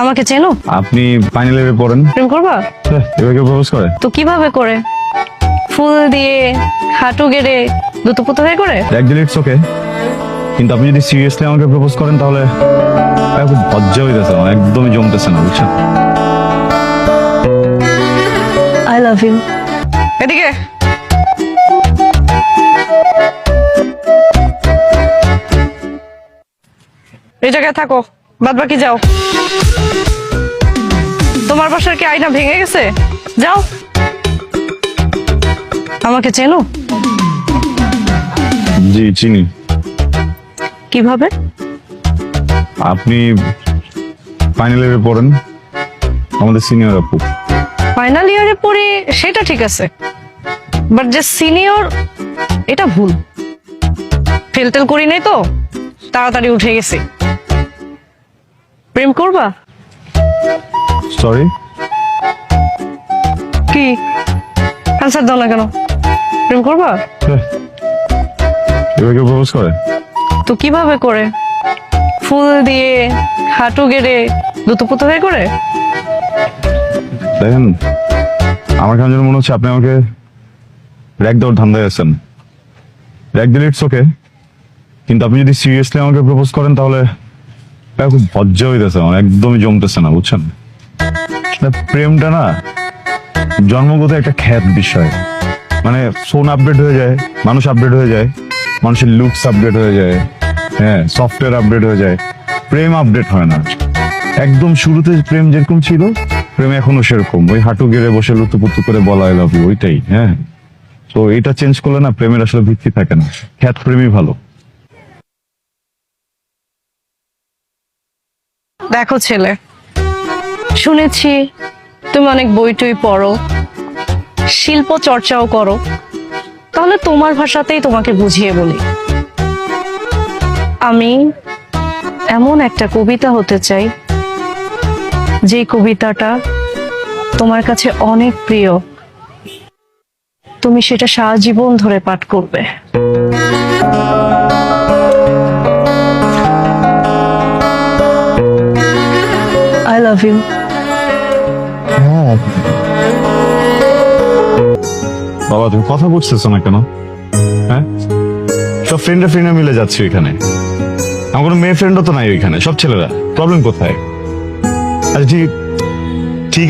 আমাকে চেনো? আপনি ফাইনাল ইয়ারে পড়েন? প্রেম করবা? এবার কেউ প্রপোজ করে? তো কিভাবে করে? ফুল দিয়ে, হাঁটু গেড়ে, দুটো হয়ে করে? একদিন ইটস ওকে, কিন্তু আপনি যদি সিরিয়াসলি আমাকে প্রপোজ করেন তাহলে খুব লজ্জা হইতেছে, আমার একদমই জমতেছে না, বুঝছেন? I love you. এদিকে এই জায়গায় থাকো, বাদ বাকি যাও। তোমার বাসার কি আয়না ভেঙে গেছে? যাও। আমাকে চেনো? জি চিনি। কিভাবে? আপনি ফাইনাল ইয়ারে পড়েন, আমাদের সিনিয়র আপু। ফাইনাল ইয়ারে পড়ি সেটা ঠিক আছে, বাট যে সিনিয়র এটা ভুল। ফেল টেল করি নাই তো, তাড়াতাড়ি উঠে গেছি। প্রেম করবা? সরি? কি অ্যান্সার দাও না কেন? প্রেম করবা? এবার কেউ প্রপোজ করে? তো কিভাবে করে? ফুল দিয়ে, হাঁটু গেড়ে, দুটো হয়ে করে? দেখেন, আমার কেন যেন মনে হচ্ছে আপনি আমাকে র্যাক দেওয়ার ধান্দায় আছেন। র্যাক দিলে ইটস ওকে, কিন্তু আপনি যদি সিরিয়াসলি আমাকে প্রপোজ করেন তাহলে খুব লজ্জা হইতেছে, আমার একদমই জমতেছে না, বুঝছেন? প্রেমটা না জন্মগত একটা খ্যাত বিষয়। মানে ফোন আপডেট হয়ে যায়, মানুষ আপডেট হয়ে যায়, মানুষের লুকস আপডেট হয়ে যায়, হ্যাঁ সফটওয়্যার আপডেট হয়ে যায়, প্রেম আপডেট হয় না। একদম শুরুতে প্রেম যেরকম ছিল, প্রেম এখনো সেরকম, ওই হাঁটু গেড়ে বসে লুতুপুতু করে বলা আই লাভ ইউ, ওইটাই। হ্যাঁ, তো এটা চেঞ্জ করলে না প্রেমের আসলে ভিত্তি থাকে না, খ্যাত প্রেমই ভালো। দেখো ছেলে, শুনেছি তুমি অনেক বই টই পড়ো, শিল্প চর্চাও করো, তাহলে তোমার ভাষাতেই তোমাকে বুঝিয়ে বলি। আমি এমন একটা কবিতা হতে চাই যে কবিতাটা তোমার কাছে অনেক প্রিয়, তুমি সেটা সারা জীবন ধরে পাঠ করবে। I love you. বাবা তুমি কথা বুঝতেছো না কেন? হ্যাঁ, সব ফ্রেন্ডরা মিলে যাচ্ছে এখানে, আমার কোনো মেয়ে ফ্রেন্ডও তো নাই ওইখানে, সব ছেলেরা। প্রবলেম কোথায়? আচ্ছা ঠিক